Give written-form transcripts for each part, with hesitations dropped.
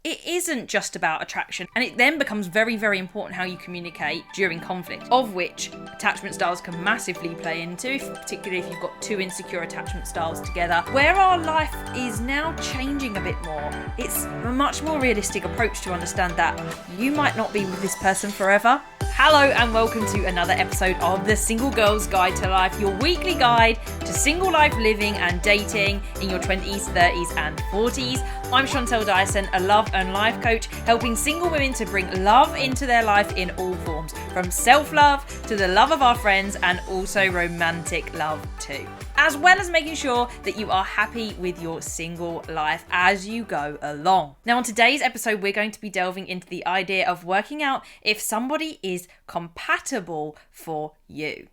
it isn't just about attraction, and it then becomes very, very important how you communicate during conflict, of which attachment styles can massively play into, particularly if you've got two insecure attachment styles together. Where our life is now changing a bit more, it's a much more realistic approach to understand that you might not be with this person forever. Hello and welcome to another episode of the Single Girl's Guide to Life, your weekly guide to single life living and dating in your 20s, 30s and 40s. I'm Chantel Dyson, a love and life coach, helping single women to bring love into their life in all forms, from self-love to the love of our friends and also romantic love too, as well as making sure that you are happy with your single life as you go along. Now, on today's episode, we're going to be delving into the idea of working out if somebody is compatible for you.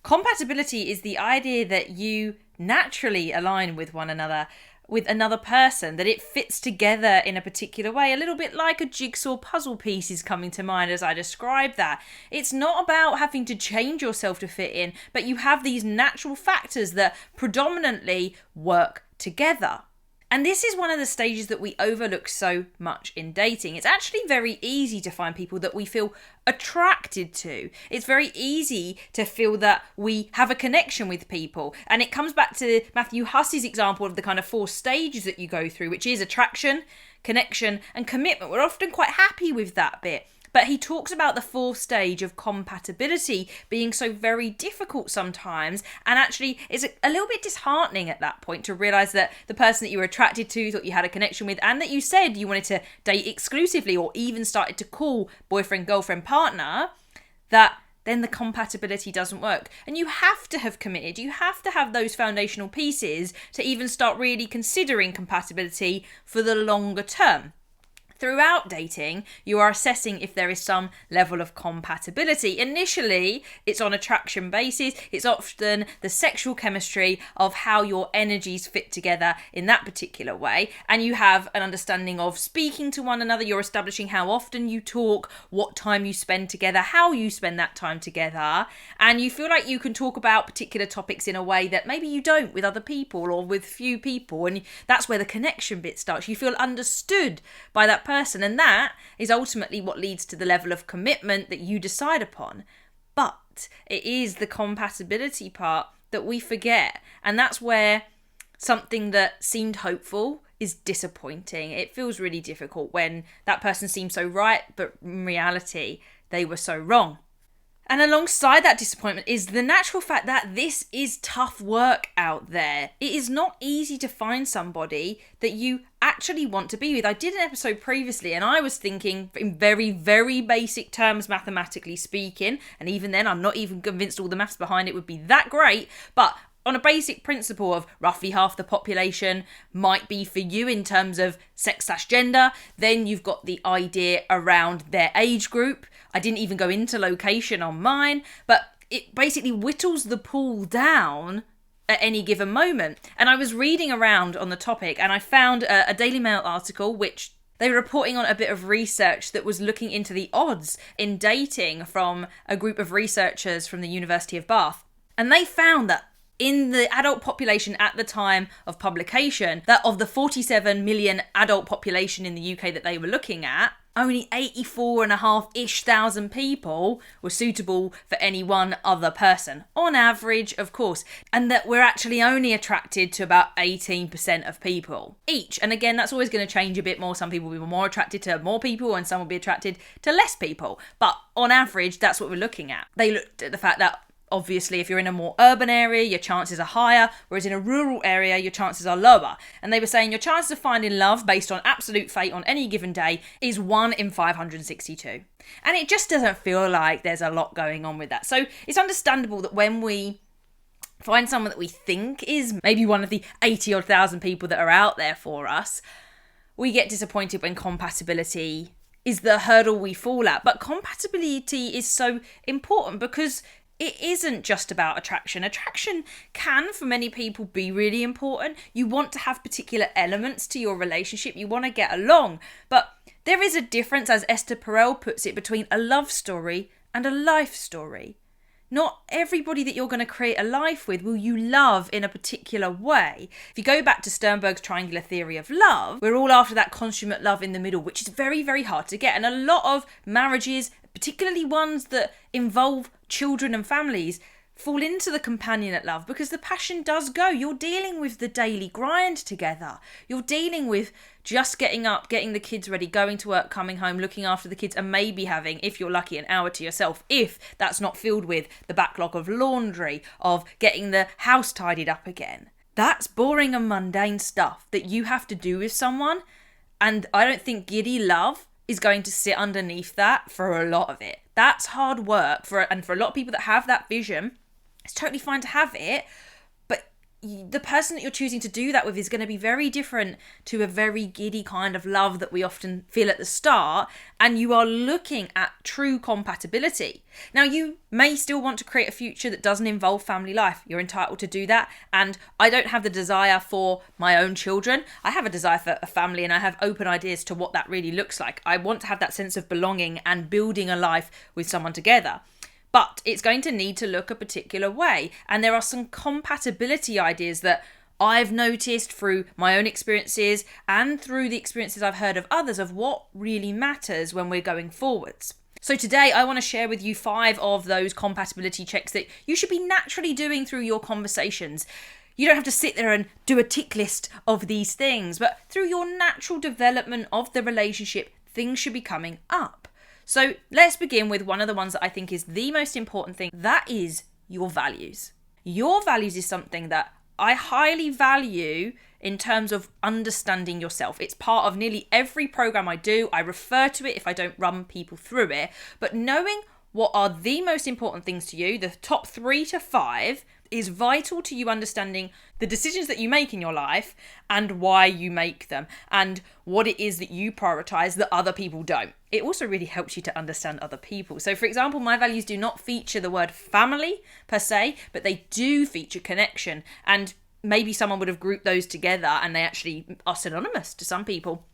Compatibility is the idea that you naturally align with one another, with another person, that it fits together in a particular way, a little bit like a jigsaw puzzle piece is coming to mind as I describe that. It's not about having to change yourself to fit in, but you have these natural factors that predominantly work together. And this is one of the stages that we overlook so much in dating. It's actually very easy to find people that we feel attracted to. It's very easy to feel that we have a connection with people. And it comes back to Matthew Hussey's example of the kind of 4 stages that you go through, which is attraction, connection, and commitment. We're often quite happy with that bit. But he talks about the 4th stage of compatibility being so very difficult sometimes, and actually it's a little bit disheartening at that point to realise that the person that you were attracted to, thought you had a connection with, and that you said you wanted to date exclusively or even started to call boyfriend, girlfriend, partner, that then the compatibility doesn't work. And you have to have committed, you have to have those foundational pieces to even start really considering compatibility for the longer term. Throughout dating, you are assessing if there is some level of compatibility. Initially, it's on attraction basis. It's often the sexual chemistry of how your energies fit together in that particular way. And you have an understanding of speaking to one another. You're establishing how often you talk, what time you spend together, how you spend that time together. And you feel like you can talk about particular topics in a way that maybe you don't with other people or with few people. And that's where the connection bit starts. You feel understood by that person, and that is ultimately what leads to the level of commitment that you decide upon. But it is the compatibility part that we forget, and that's where something that seemed hopeful is disappointing. It feels really difficult when that person seems so right, but in reality they were so wrong. And alongside that disappointment is the natural fact that this is tough work out there. It is not easy to find somebody that you actually want to be with. I did an episode previously and I was thinking in very, very basic terms, mathematically speaking, and even then I'm not even convinced all the maths behind it would be that great, but on a basic principle of roughly half the population might be for you in terms of sex/gender. Then you've got the idea around their age group. I didn't even go into location on mine, but it basically whittles the pool down at any given moment. And I was reading around on the topic and I found a Daily Mail article which they were reporting on a bit of research that was looking into the odds in dating from a group of researchers from the University of Bath. And they found that in the adult population at the time of publication, that of the 47 million adult population in the UK that they were looking at, only 84,500-ish people were suitable for any one other person, on average, of course, and that we're actually only attracted to about 18% of people each. And again, that's always going to change a bit more. Some people will be more attracted to more people and some will be attracted to less people. But on average, that's what we're looking at. They looked at the fact that obviously, if you're in a more urban area, your chances are higher, whereas in a rural area, your chances are lower. And they were saying your chances of finding love based on absolute fate on any given day is 1 in 562. And it just doesn't feel like there's a lot going on with that. So it's understandable that when we find someone that we think is maybe one of the 80-odd thousand people that are out there for us, we get disappointed when compatibility is the hurdle we fall at. But compatibility is so important because it isn't just about attraction. Attraction can, for many people, be really important. You want to have particular elements to your relationship. You want to get along. But there is a difference, as Esther Perel puts it, between a love story and a life story. not everybody that you're going to create a life with will you love in a particular way. If you go back to Sternberg's triangular theory of love, we're all after that consummate love in the middle, which is very, very hard to get. And a lot of marriages, particularly ones that involve children and families, fall into the companionate love because the passion does go. You're dealing with the daily grind together. You're dealing with just getting up, getting the kids ready, going to work, coming home, looking after the kids, and maybe having, if you're lucky, an hour to yourself, if that's not filled with the backlog of laundry, of getting the house tidied up again. That's boring and mundane stuff that you have to do with someone. And I don't think giddy love is going to sit underneath that for a lot of it. That's hard work and for a lot of people that have that vision. It's totally fine to have it, but the person that you're choosing to do that with is going to be very different to a very giddy kind of love that we often feel at the start, and you are looking at true compatibility. Now, you may still want to create a future that doesn't involve family life. You're entitled to do that, and I don't have the desire for my own children. I have a desire for a family, and I have open ideas to what that really looks like. I want to have that sense of belonging and building a life with someone together. But it's going to need to look a particular way. And there are some compatibility ideas that I've noticed through my own experiences and through the experiences I've heard of others of what really matters when we're going forwards. So today I want to share with you 5 of those compatibility checks that you should be naturally doing through your conversations. You don't have to sit there and do a tick list of these things, but through your natural development of the relationship, things should be coming up. So let's begin with one of the ones that I think is the most important thing. That is your values. Your values is something that I highly value in terms of understanding yourself. It's part of nearly every program I do. I refer to it if I don't run people through it. But knowing what are the most important things to you, the top 3 to 5, is vital to you understanding the decisions that you make in your life and why you make them and what it is that you prioritize that other people don't. It also really helps you to understand other people. So for example, my values do not feature the word family per se, but they do feature connection. And maybe someone would have grouped those together and they actually are synonymous to some people.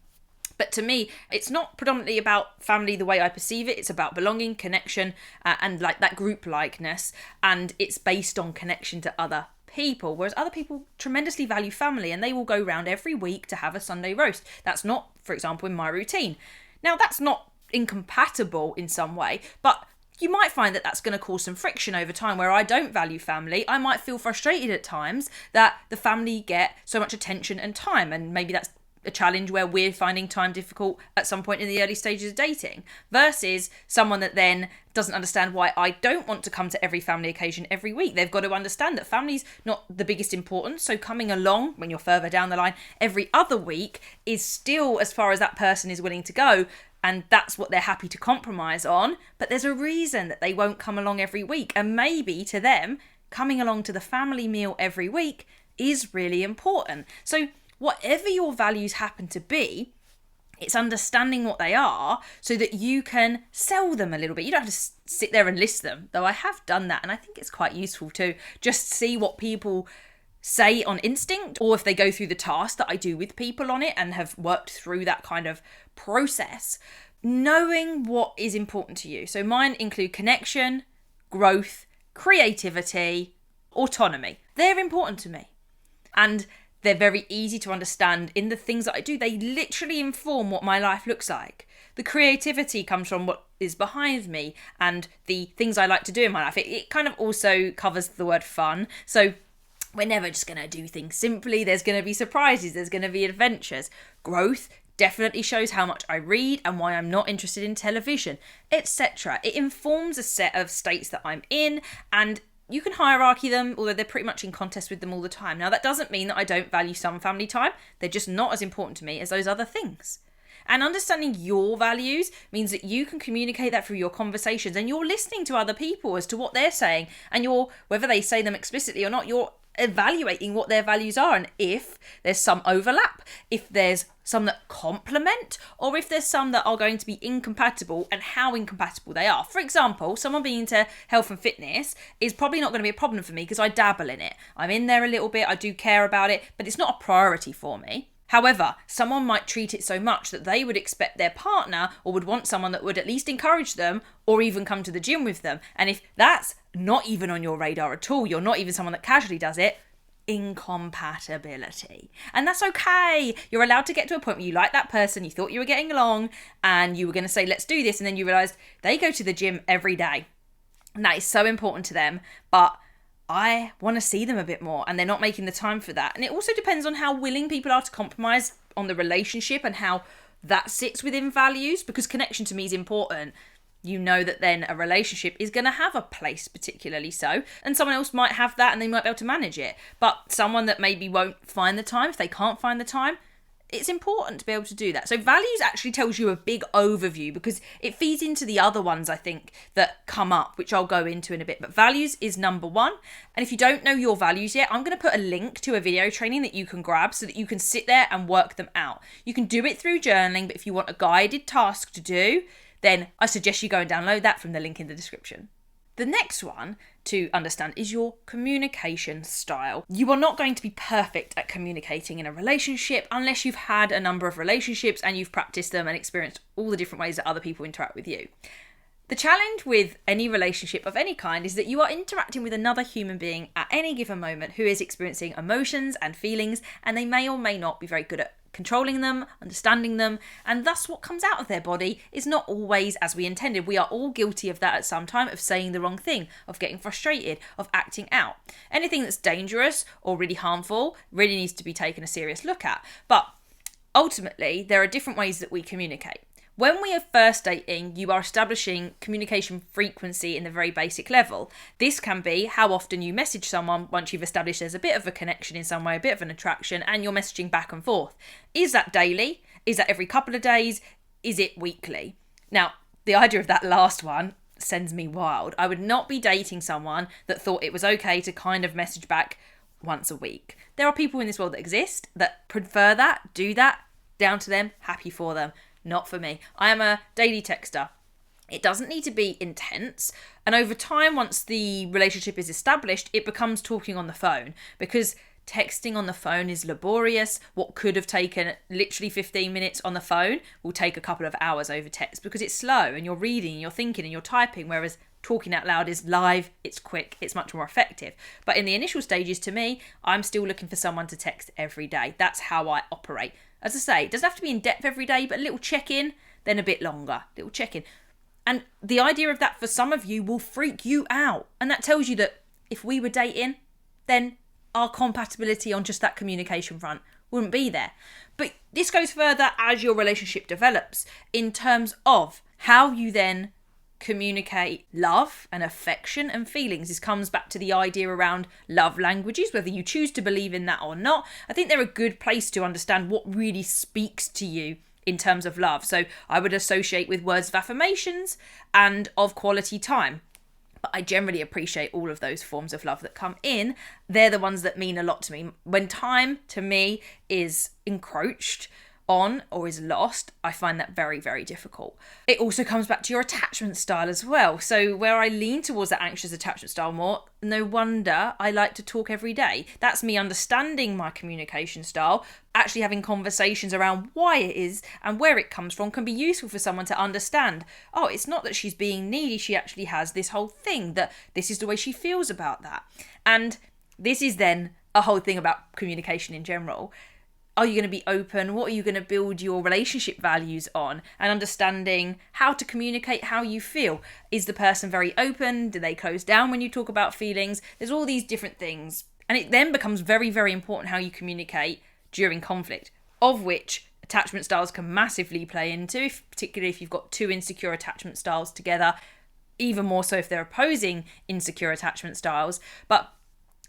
But to me, it's not predominantly about family the way I perceive it. It's about belonging, connection, and like that group likeness. And it's based on connection to other people. Whereas other people tremendously value family and they will go round every week to have a Sunday roast. That's not, for example, in my routine. Now, that's not incompatible in some way, but you might find that that's going to cause some friction over time where I don't value family. I might feel frustrated at times that the family get so much attention and time, and maybe that's a challenge where we're finding time difficult at some point in the early stages of dating, versus someone that then doesn't understand why I don't want to come to every family occasion every week. They've got to understand that family's not the biggest importance, so coming along when you're further down the line every other week is still as far as that person is willing to go, and that's what they're happy to compromise on. But there's a reason that they won't come along every week, and maybe to them coming along to the family meal every week is really important. So whatever your values happen to be, it's understanding what they are so that you can sell them a little bit. You don't have to sit there and list them, though I have done that, and I think it's quite useful to just see what people say on instinct, or if they go through the task that I do with people on it and have worked through that kind of process, knowing what is important to you. So mine include connection, growth, creativity, autonomy. They're important to me. And they're very easy to understand in the things that I do. They literally inform what my life looks like. The creativity comes from what is behind me and the things I like to do in my life. It kind of also covers the word fun. So we're never just going to do things simply. There's going to be surprises. There's going to be adventures. Growth definitely shows how much I read and why I'm not interested in television, etc. It informs a set of states that I'm in, and you can hierarchy them, although they're pretty much in contest with them all the time. Now, that doesn't mean that I don't value some family time. They're just not as important to me as those other things. And understanding your values means that you can communicate that through your conversations, and you're listening to other people as to what they're saying, and whether they say them explicitly or not, you're evaluating what their values are, and if there's some overlap, if there's some that complement, or if there's some that are going to be incompatible and how incompatible they are. For example, someone being into health and fitness is probably not going to be a problem for me because I dabble in it. I'm in there a little bit, I do care about it, but it's not a priority for me. However, someone might treat it so much that they would expect their partner or would want someone that would at least encourage them or even come to the gym with them. And if that's not even on your radar at all, you're not even someone that casually does it, incompatibility. And that's okay. You're allowed to get to a point where you like that person, you thought you were getting along, and you were going to say, let's do this. And then you realised they go to the gym every day. And that is so important to them. But I want to see them a bit more, and they're not making the time for that. And it also depends on how willing people are to compromise on the relationship and how that sits within values, because connection to me is important. You know that then a relationship is going to have a place, particularly so, and someone else might have that and they might be able to manage it. But someone that maybe won't find the time, if they can't find the time, it's important to be able to do that. So values actually tells you a big overview because it feeds into the other ones, I think, that come up, which I'll go into in a bit. But values is number one. And if you don't know your values yet, I'm going to put a link to a video training that you can grab so that you can sit there and work them out. You can do it through journaling, but if you want a guided task to do, then I suggest you go and download that from the link in the description. The next one to understand is your communication style. You are not going to be perfect at communicating in a relationship unless you've had a number of relationships and you've practiced them and experienced all the different ways that other people interact with you. The challenge with any relationship of any kind is that you are interacting with another human being at any given moment who is experiencing emotions and feelings, and they may or may not be very good at controlling them, understanding them, and thus what comes out of their body is not always as we intended. We are all guilty of that at some time, of saying the wrong thing, of getting frustrated, of acting out. Anything that's dangerous or really harmful really needs to be taken a serious look at. But ultimately, there are different ways that we communicate. When we are first dating, you are establishing communication frequency in the very basic level. This can be how often you message someone once you've established there's a bit of a connection in some way, a bit of an attraction, and you're messaging back and forth. Is that daily? Is that every couple of days? Is it weekly? Now, the idea of that last one sends me wild. I would not be dating someone that thought it was okay to kind of message back once a week. There are people in this world that exist that prefer that, do that, down to them, happy for them. Not for me. I am a daily texter. It doesn't need to be intense. And over time, once the relationship is established, it becomes talking on the phone, because texting on the phone is laborious. What could have taken literally 15 minutes on the phone will take a couple of hours over text because it's slow and you're reading, and you're thinking and you're typing, whereas talking out loud is live, it's quick, it's much more effective. But in the initial stages, to me, I'm still looking for someone to text every day. That's how I operate. As I say, it doesn't have to be in depth every day, but a little check-in, then a bit longer, little check-in. And the idea of that for some of you will freak you out. And that tells you that if we were dating, then our compatibility on just that communication front wouldn't be there. But this goes further as your relationship develops in terms of how you then communicate love and affection and feelings. This comes back to the idea around love languages, whether you choose to believe in that or not. I think they're a good place to understand what really speaks to you in terms of love. So I would associate with words of affirmations and of quality time. But I generally appreciate all of those forms of love that come in. They're the ones that mean a lot to me. When time, to me, is encroached on or is lost, I find that very, very difficult. It also comes back to your attachment style as well. So where I lean towards that anxious attachment style more, no wonder I like to talk every day. That's me understanding my communication style, actually having conversations around why it is and where it comes from can be useful for someone to understand. Oh, it's not that she's being needy, she actually has this whole thing, that this is the way she feels about that. And this is then a whole thing about communication in general. Are you going to be open? What are you going to build your relationship values on? And understanding how to communicate how you feel. Is the person very open? Do they close down when you talk about feelings? There's all these different things. And it then becomes very, very important how you communicate during conflict, of which attachment styles can massively play into, particularly if you've got two insecure attachment styles together, even more so if they're opposing insecure attachment styles. But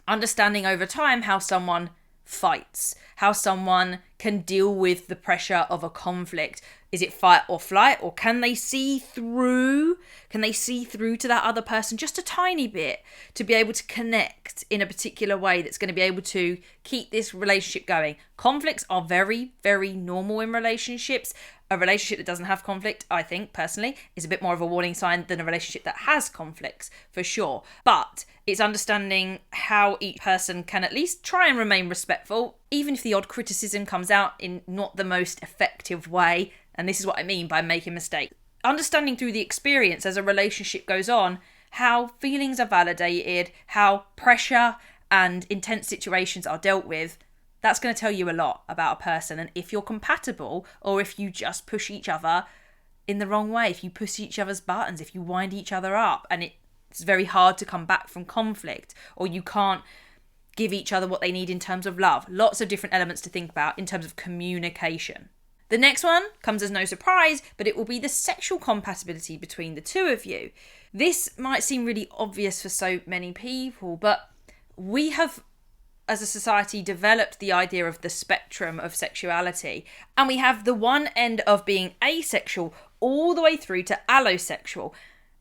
understanding over time how someone fights, how someone can deal with the pressure of a conflict, Is it fight or flight, or can they see through? Can they see through to that other person just a tiny bit to be able to connect in a particular way that's going to be able to keep this relationship going? Conflicts are very, very normal in relationships. A relationship that doesn't have conflict, I think, personally, is a bit more of a warning sign than a relationship that has conflicts, for sure. But it's understanding how each person can at least try and remain respectful, even if the odd criticism comes out in not the most effective way. And this is what I mean by making mistakes. Understanding through the experience as a relationship goes on, how feelings are validated, how pressure and intense situations are dealt with, that's going to tell you a lot about a person. And if you're compatible, or if you just push each other in the wrong way, if you push each other's buttons, if you wind each other up, and it's very hard to come back from conflict, or you can't give each other what they need in terms of love. Lots of different elements to think about in terms of communication. The next one comes as no surprise, but it will be the sexual compatibility between the two of you. This might seem really obvious for so many people, but we have, as a society, developed the idea of the spectrum of sexuality. And we have the one end of being asexual all the way through to allosexual.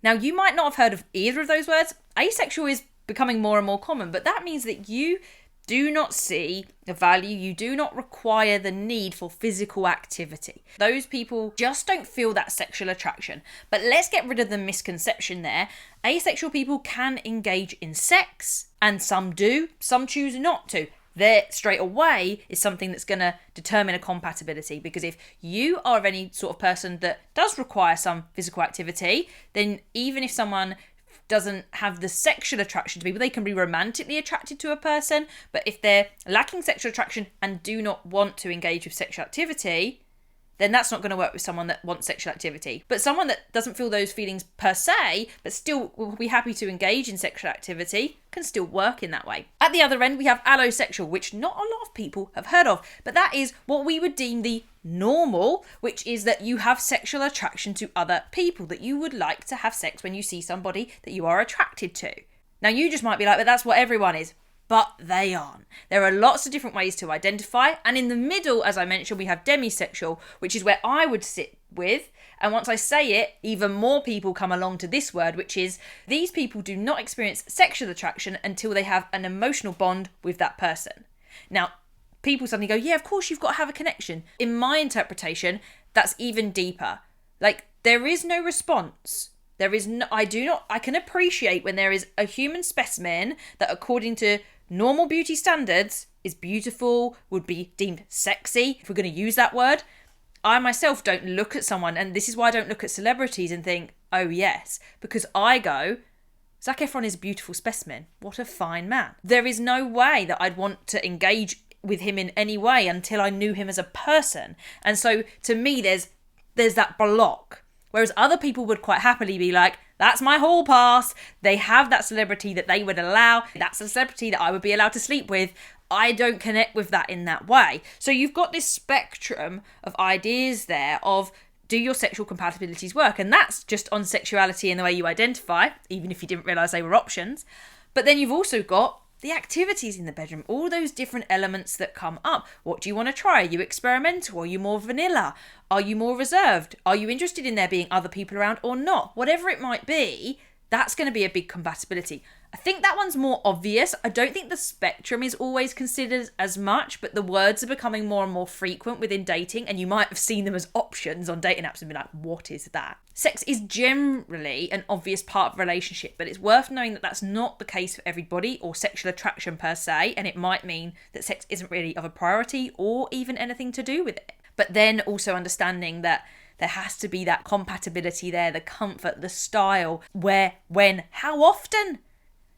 Now, you might not have heard of either of those words. Asexual is becoming more and more common, but that means that you do not see the value, you do not require the need for physical activity. Those people just don't feel that sexual attraction. But let's get rid of the misconception there. Asexual people can engage in sex, and some do, some choose not to. There, straight away, is something that's going to determine a compatibility, because if you are of any sort of person that does require some physical activity, then even if someone doesn't have the sexual attraction to people, they can be romantically attracted to a person. But if they're lacking sexual attraction and do not want to engage with sexual activity, then that's not going to work with someone that wants sexual activity. But someone that doesn't feel those feelings per se, but still will be happy to engage in sexual activity, can still work in that way. At the other end, we have allosexual, which not a lot of people have heard of, but that is what we would deem the normal, which is that you have sexual attraction to other people, that you would like to have sex when you see somebody that you are attracted to. Now, you just might be like, but that's what everyone is. But they aren't. There are lots of different ways to identify. And in the middle, as I mentioned, we have demisexual, which is where I would sit with. And once I say it, even more people come along to this word, which is these people do not experience sexual attraction until they have an emotional bond with that person. Now, people suddenly go, yeah, of course you've got to have a connection. In my interpretation, that's even deeper. Like, there is no response. I can appreciate when there is a human specimen that, according to normal beauty standards, is beautiful, would be deemed sexy, if we're going to use that word. I myself don't look at someone, and this is why I don't look at celebrities and think, oh yes, because I go, Zac Efron is a beautiful specimen. What a fine man. There is no way that I'd want to engage with him in any way until I knew him as a person. And so to me, there's that block. Whereas other people would quite happily be like, that's my hall pass. They have that celebrity that they would allow. That's a celebrity that I would be allowed to sleep with. I don't connect with that in that way. So you've got this spectrum of ideas there of, do your sexual compatibilities work? And that's just on sexuality and the way you identify, even if you didn't realise they were options. But then you've also got the activities in the bedroom, all those different elements that come up. What do you want to try? Are you experimental? Are you more vanilla? Are you more reserved? Are you interested in there being other people around or not? Whatever it might be, that's going to be a big compatibility. I think that one's more obvious. I don't think the spectrum is always considered as much, but the words are becoming more and more frequent within dating, and you might have seen them as options on dating apps and be like, what is that? Sex is generally an obvious part of a relationship, but it's worth knowing that that's not the case for everybody, or sexual attraction per se, and it might mean that sex isn't really of a priority or even anything to do with it. But then also understanding that there has to be that compatibility there, the comfort, the style, where, when, how often.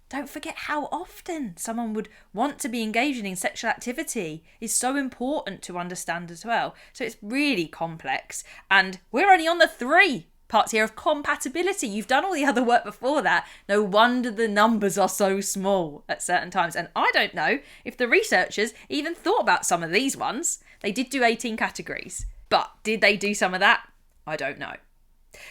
Don't forget how often someone would want to be engaging in sexual activity is so important to understand as well. So it's really complex. And we're only on the 3 parts here of compatibility. You've done all the other work before that. No wonder the numbers are so small at certain times. And I don't know if the researchers even thought about some of these ones. They did do 18 categories. But did they do some of that? I don't know.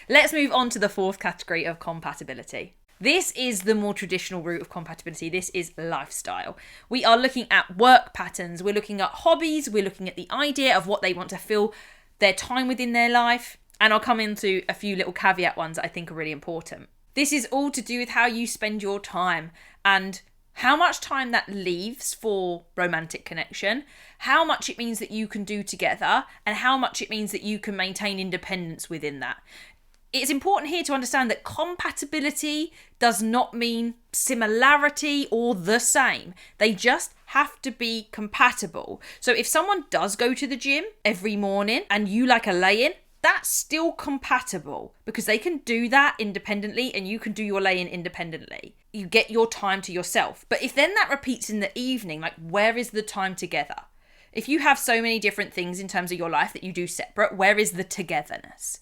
Let's move on to the 4th category of compatibility. This is the more traditional route of compatibility. This is lifestyle. We are looking at work patterns. We're looking at hobbies. We're looking at the idea of what they want to fill their time within their life, and I'll come into a few little caveat ones that I think are really important. This is all to do with how you spend your time and how much time that leaves for romantic connection, how much it means that you can do together, and how much it means that you can maintain independence within that. It's important here to understand that compatibility does not mean similarity or the same. They just have to be compatible. So if someone does go to the gym every morning and you like a lay-in, that's still compatible because they can do that independently and you can do your lay-in independently. You get your time to yourself. But if then that repeats in the evening, like where is the time together? If you have so many different things in terms of your life that you do separate, where is the togetherness?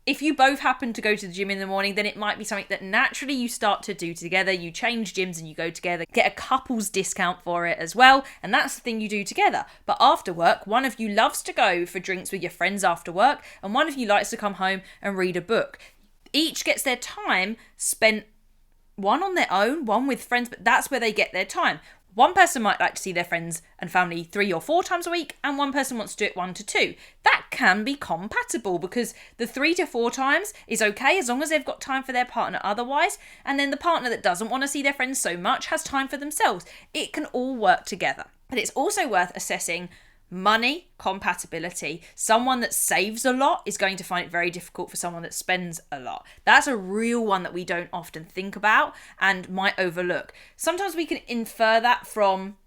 If you both happen to go to the gym in the morning, then it might be something that naturally you start to do together. You change gyms and you go together, get a couple's discount for it as well. And that's the thing you do together. But after work, one of you loves to go for drinks with your friends after work, and one of you likes to come home and read a book. Each gets their time spent, one on their own, one with friends, but that's where they get their time. One person might like to see their friends and family 3 or 4 times a week, and one person wants to do it 1 to 2. That can be compatible because the 3 to 4 times is okay as long as they've got time for their partner otherwise, and then the partner that doesn't want to see their friends so much has time for themselves. It can all work together. But it's also worth assessing money compatibility. Someone that saves a lot is going to find it very difficult for someone that spends a lot. That's a real one that we don't often think about and might overlook. Sometimes we can infer that from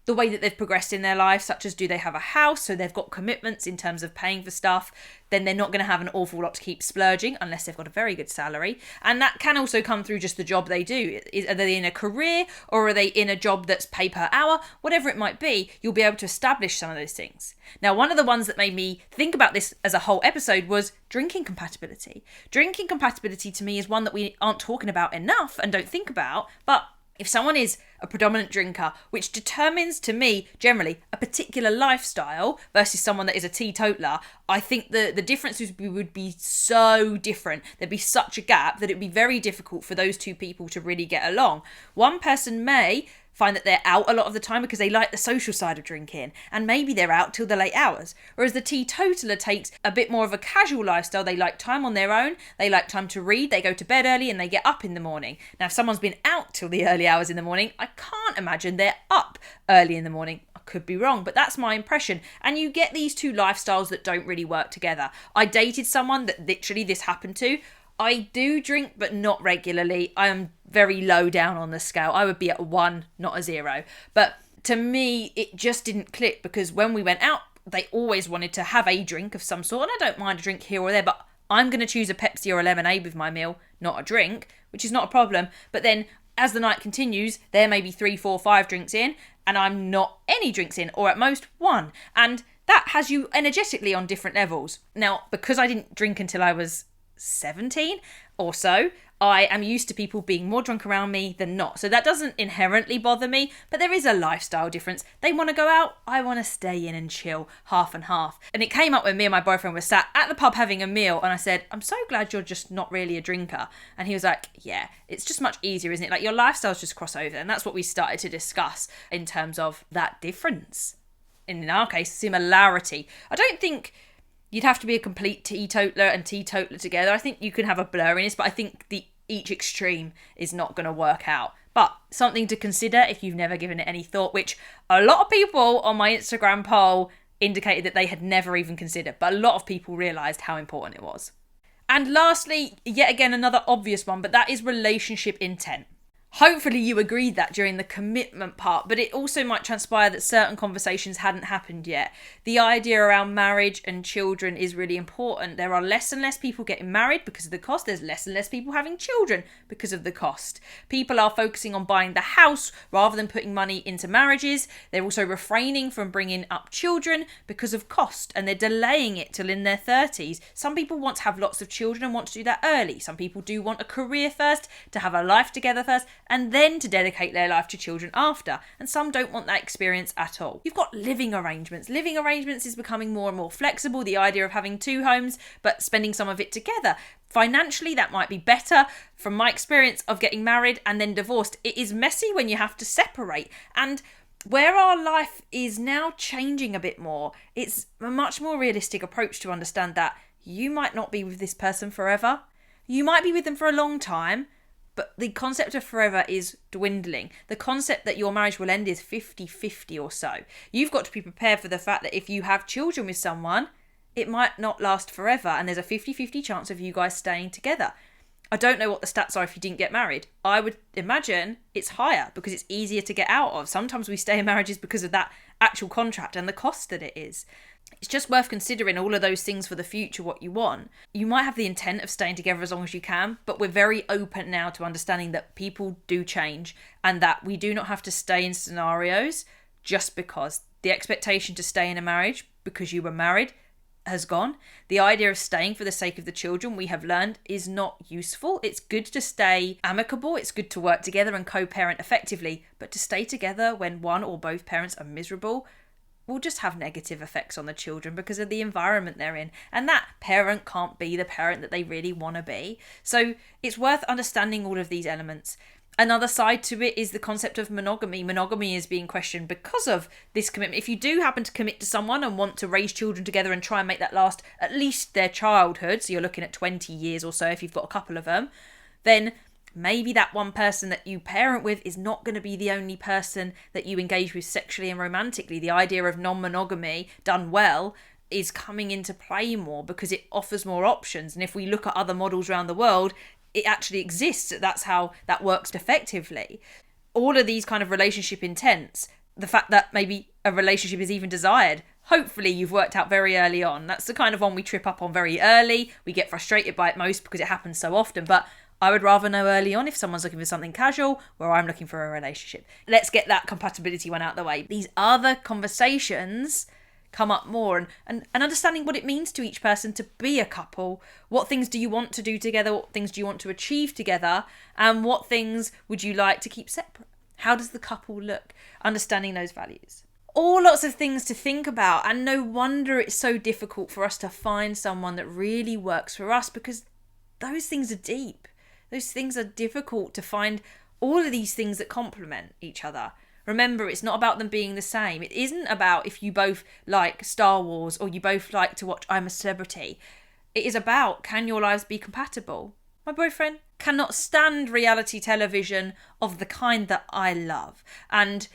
the way that they've progressed in their life, such as do they have a house, so they've got commitments in terms of paying for stuff, then they're not going to have an awful lot to keep splurging unless they've got a very good salary. And that can also come through just the job they do. Are they in a career or are they in a job that's pay per hour? Whatever it might be, you'll be able to establish some of those things. Now, one of the ones that made me think about this as a whole episode was drinking compatibility. Drinking compatibility to me is one that we aren't talking about enough and don't think about, but if someone is a predominant drinker, which determines to me generally a particular lifestyle versus someone that is a teetotaler, I think the differences would be so different. There'd be such a gap that it'd be very difficult for those two people to really get along. One person may find that they're out a lot of the time because they like the social side of drinking, and maybe they're out till the late hours. Whereas the teetotaler takes a bit more of a casual lifestyle. They like time on their own, they like time to read, they go to bed early and they get up in the morning. Now, if someone's been out till the early hours in the morning, I can't imagine they're up early in the morning. I could be wrong, but that's my impression. And you get these two lifestyles that don't really work together. I dated someone that literally this happened to. I do drink, but not regularly. I am very low down on the scale. I would be at 1, not a 0. But to me, it just didn't click because when we went out, they always wanted to have a drink of some sort. And I don't mind a drink here or there, but I'm going to choose a Pepsi or a lemonade with my meal, not a drink, which is not a problem. But then as the night continues, there may be 3, 4, 5 drinks in, and I'm not any drinks in, or at most 1. And that has you energetically on different levels. Now, because I didn't drink until I was 17 or so, I am used to people being more drunk around me than not. So that doesn't inherently bother me, but there is a lifestyle difference. They want to go out, I want to stay in and chill, half and half. And it came up when me and my boyfriend were sat at the pub having a meal, and I said, I'm so glad you're just not really a drinker. And he was like, yeah, it's just much easier, isn't it? Like your lifestyles just cross over. And that's what we started to discuss in terms of that difference. And in our case, similarity. I don't think you'd have to be a complete teetotaler and teetotaler together. I think you can have a blurriness, but I think each extreme is not going to work out. But something to consider if you've never given it any thought, which a lot of people on my Instagram poll indicated that they had never even considered, but a lot of people realised how important it was. And lastly, yet again, another obvious one, but that is relationship intent. Hopefully you agreed that during the commitment part, but it also might transpire that certain conversations hadn't happened yet. The idea around marriage and children is really important. There are less and less people getting married because of the cost. There's less and less people having children because of the cost. People are focusing on buying the house rather than putting money into marriages. They're also refraining from bringing up children because of cost, and they're delaying it till in their 30s. Some people want to have lots of children and want to do that early. Some people do want a career first, to have a life together first, and then to dedicate their life to children after. And some don't want that experience at all. You've got living arrangements. Living arrangements is becoming more and more flexible. The idea of having 2 homes, but spending some of it together. Financially, that might be better. From my experience of getting married and then divorced, it is messy when you have to separate. And Where our life is now changing a bit more, it's a much more realistic approach to understand that you might not be with this person forever. You might be with them for a long time, but the concept of forever is dwindling. The concept that your marriage will end is 50-50 or so. You've got to be prepared for the fact that if you have children with someone, it might not last forever, and there's a 50-50 chance of you guys staying together. I don't know what the stats are if you didn't get married. I would imagine it's higher because it's easier to get out of. Sometimes we stay in marriages because of that actual contract and the cost that it is. It's just worth considering all of those things for the future, what you want. You might have the intent of staying together as long as you can, but we're very open now to understanding that people do change and that we do not have to stay in scenarios just because. The expectation to stay in a marriage because you were married has gone. The idea of staying for the sake of the children, we have learned, is not useful. It's good to stay amicable, it's good to work together and co-parent effectively, but to stay together when one or both parents are miserable will just have negative effects on the children because of the environment they're in, and that parent can't be the parent that they really want to be. So it's worth understanding all of these elements. Another side to it is the concept of monogamy. Monogamy is being questioned because of this commitment. If you do happen to commit to someone and want to raise children together and try and make that last at least their childhood, so you're looking at 20 years or so if you've got a couple of them, then maybe that one person that you parent with is not going to be the only person that you engage with sexually and romantically. The idea of non-monogamy done well is coming into play more because it offers more options. And if we look at other models around the world, it actually exists. That's how that works effectively. All of these kind of relationship intents, the fact that maybe a relationship is even desired, hopefully you've worked out very early on. That's the kind of one we trip up on very early. We get frustrated by it most because it happens so often. But I would rather know early on if someone's looking for something casual or I'm looking for a relationship. Let's get that compatibility one out of the way. These other conversations come up more and understanding what it means to each person to be a couple. What things do you want to do together? What things do you want to achieve together? And what things would you like to keep separate? How does the couple look? Understanding those values. All lots of things to think about, and no wonder it's so difficult for us to find someone that really works for us because those things are deep. Those things are difficult to find, all of these things that complement each other. Remember, it's not about them being the same. It isn't about if you both like Star Wars or you both like to watch I'm a Celebrity. It is about, can your lives be compatible? My boyfriend cannot stand reality television of the kind that I love. And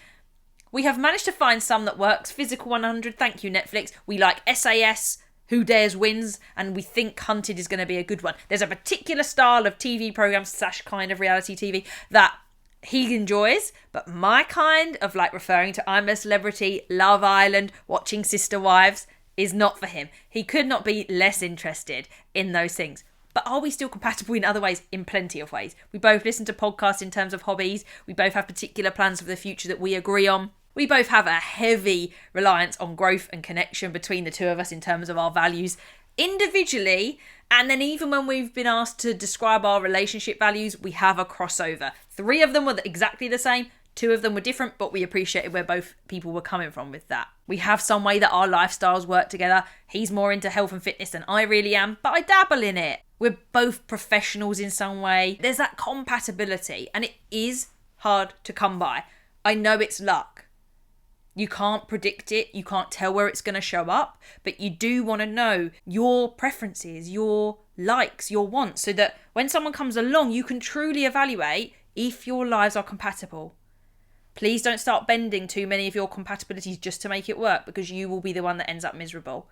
we have managed to find some that works. Physical 100, thank you Netflix. We like SAS, Who Dares Wins, and we think Hunted is going to be a good one. There's a particular style of TV programs / kind of reality TV that he enjoys, but my kind of like referring to I'm a Celebrity, Love Island, watching Sister Wives is not for him. He could not be less interested in those things. But are we still compatible in other ways? In plenty of ways. We both listen to podcasts in terms of hobbies. We both have particular plans for the future that we agree on. We both have a heavy reliance on growth and connection between the two of us in terms of our values individually, and then even when we've been asked to describe our relationship values, we have a crossover. 3 of them were exactly the same, 2 of them were different, but we appreciated where both people were coming from with that. We have some way that our lifestyles work together. He's more into health and fitness than I really am, but I dabble in it. We're both professionals in some way. There's that compatibility, and it is hard to come by. I know it's luck. You can't predict it, you can't tell where it's going to show up, but you do want to know your preferences, your likes, your wants, so that when someone comes along, you can truly evaluate if your lives are compatible. Please don't start bending too many of your compatibilities just to make it work, because you will be the one that ends up miserable.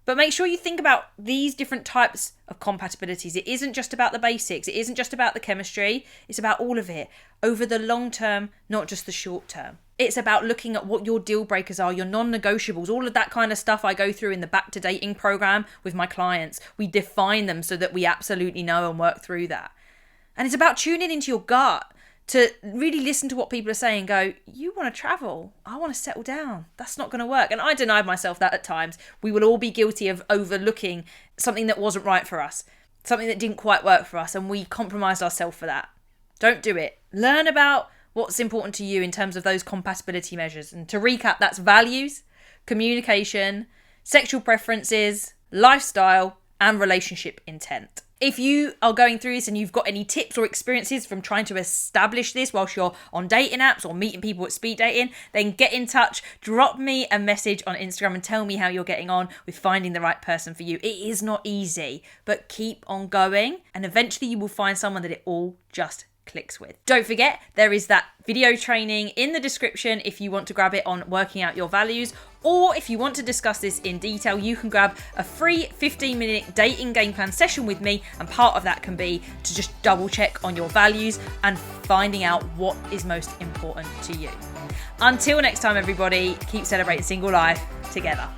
But make sure you think about these different types of compatibilities. It isn't just about the basics. It isn't just about the chemistry. It's about all of it over the long term, not just the short term. It's about looking at what your deal breakers are, your non-negotiables, all of that kind of stuff I go through in the Back to Dating program with my clients. We define them so that we absolutely know and work through that. And it's about tuning into your gut to really listen to what people are saying and go, you want to travel, I want to settle down. That's not going to work. And I denied myself that at times. We will all be guilty of overlooking something that wasn't right for us, something that didn't quite work for us, and we compromised ourselves for that. Don't do it. Learn about what's important to you in terms of those compatibility measures. And to recap, that's values, communication, sexual preferences, lifestyle, and relationship intent. If you are going through this and you've got any tips or experiences from trying to establish this whilst you're on dating apps or meeting people at speed dating, then get in touch, drop me a message on Instagram and tell me how you're getting on with finding the right person for you. It is not easy, but keep on going and eventually you will find someone that it all just clicks with. Don't forget, there is that video training in the description if you want to grab it on working out your values, or if you want to discuss this in detail, you can grab a free 15-minute dating game plan session with me, and part of that can be to just double check on your values and finding out what is most important to you. Until next time, everybody, keep celebrating single life together.